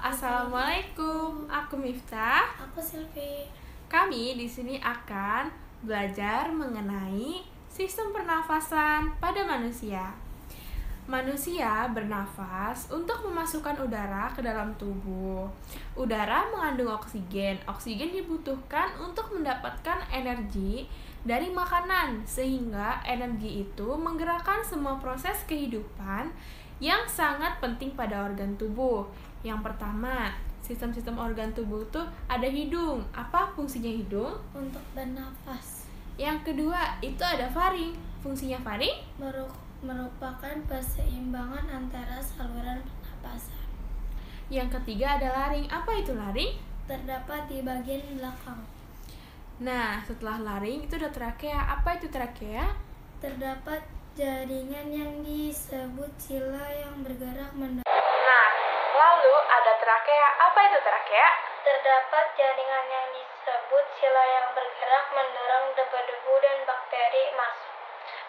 Assalamualaikum, aku Miftah. Aku Silvi. Kami di sini akan belajar mengenai sistem pernafasan pada manusia. Manusia bernafas untuk memasukkan udara ke dalam tubuh. Udara mengandung oksigen. Oksigen dibutuhkan untuk mendapatkan energi dari makanan, sehingga energi itu menggerakkan semua proses kehidupan yang sangat penting pada organ tubuh. Yang pertama, sistem-sistem organ tubuh itu ada hidung. Apa fungsinya hidung? Untuk bernafas. Yang kedua, itu ada faring. Fungsinya faring? Merupakan keseimbangan antara saluran pernapasan. Yang ketiga ada laring. Apa itu laring? Terdapat di bagian belakang. Nah, setelah laring itu ada trakea. Apa itu trakea? Terdapat jaringan yang disebut sila yang bergerak mendorong. Nah, lalu ada trakea. Apa itu trakea? Terdapat jaringan yang disebut sila yang bergerak mendorong debu-debu dan bakteri masuk.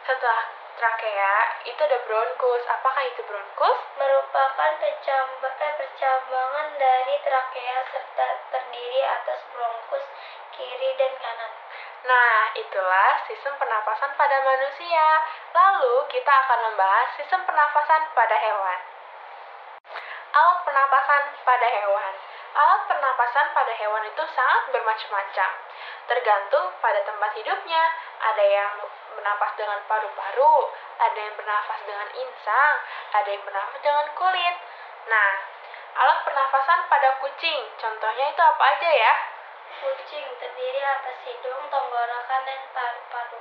Setelah trakea itu ada bronkus. Apakah itu bronkus? Merupakan percabangan dari trakea serta terdiri atas bronkus kiri dan kanan. Nah, itulah sistem pernapasan pada manusia. Lalu kita akan membahas sistem pernapasan pada hewan. Alat pernapasan pada hewan. Alat pernapasan pada hewan itu sangat bermacam-macam, tergantung pada tempat hidupnya. Ada yang bernapas dengan paru-paru, ada yang bernapas dengan insang, ada yang bernapas dengan kulit. Nah, alat pernapasan pada kucing, contohnya itu apa aja ya? Kucing terdiri atas hidung, tenggorokan, dan paru-paru.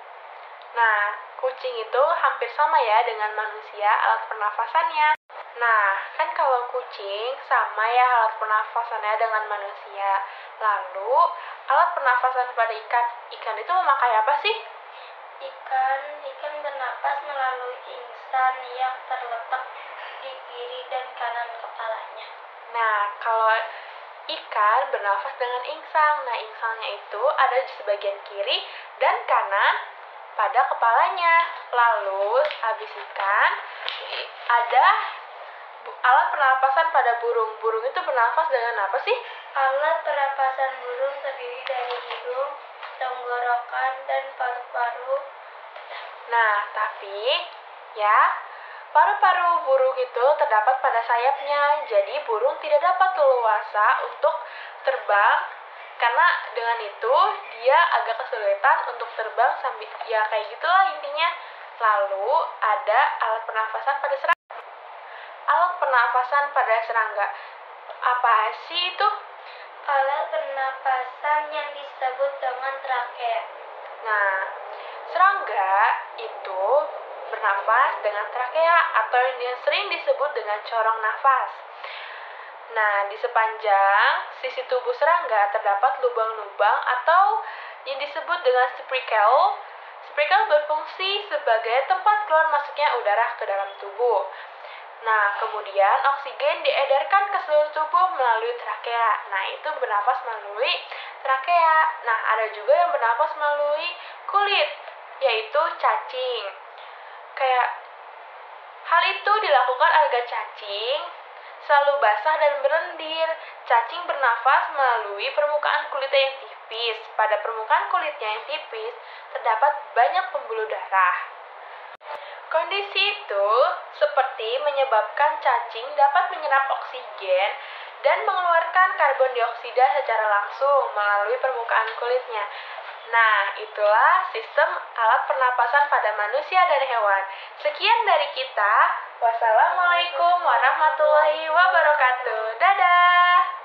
Nah, kucing itu hampir sama ya dengan manusia alat pernafasannya. Nah, kan kalau kucing sama ya alat pernafasannya dengan manusia. Lalu, alat pernafasan pada ikan. Ikan itu memakai apa sih? Ikan bernapas melalui insang yang terletak di kiri dan kanan kepalanya. Nah, kalau ikan bernafas dengan insang. Nah, insangnya itu ada di sebagian kiri dan kanan pada kepalanya. Lalu, habis ikan, ada alat pernapasan pada burung. Burung itu bernafas dengan apa sih? Alat pernapasan burung terdiri dari hidung, tenggorokan, dan paru-paru. Nah, tapi ya, paru-paru burung itu terdapat pada sayapnya. Jadi, burung tidak dapat leluasa untuk terbang karena dengan itu dia agak kesulitan untuk terbang sambil ya kayak gitulah intinya. Lalu ada alat pernafasan pada serangga. Alat pernafasan pada serangga. Apa sih itu? Alat pernapasan yang disebut dengan trakea. Nah, serangga itu bernafas dengan trakea atau yang sering disebut dengan corong nafas. Nah, di sepanjang sisi tubuh serangga terdapat lubang-lubang atau yang disebut dengan spikel. Spikel berfungsi sebagai tempat keluar masuknya udara ke dalam tubuh. Nah, kemudian oksigen diedarkan ke seluruh tubuh melalui trakea. Nah, itu bernafas melalui trakea. Nah, ada juga yang bernafas melalui kulit, yaitu cacing. Hal itu dilakukan agar cacing selalu basah dan berlendir. Cacing bernafas melalui permukaan kulitnya yang tipis. Pada permukaan kulitnya yang tipis, terdapat banyak pembuluh darah. Kondisi itu seperti menyebabkan cacing dapat menyerap oksigen dan mengeluarkan karbon dioksida secara langsung melalui permukaan kulitnya. Nah, itulah sistem alat pernapasan pada manusia dan hewan. Sekian dari kita. Wassalamualaikum warahmatullahi wabarakatuh. Dadah!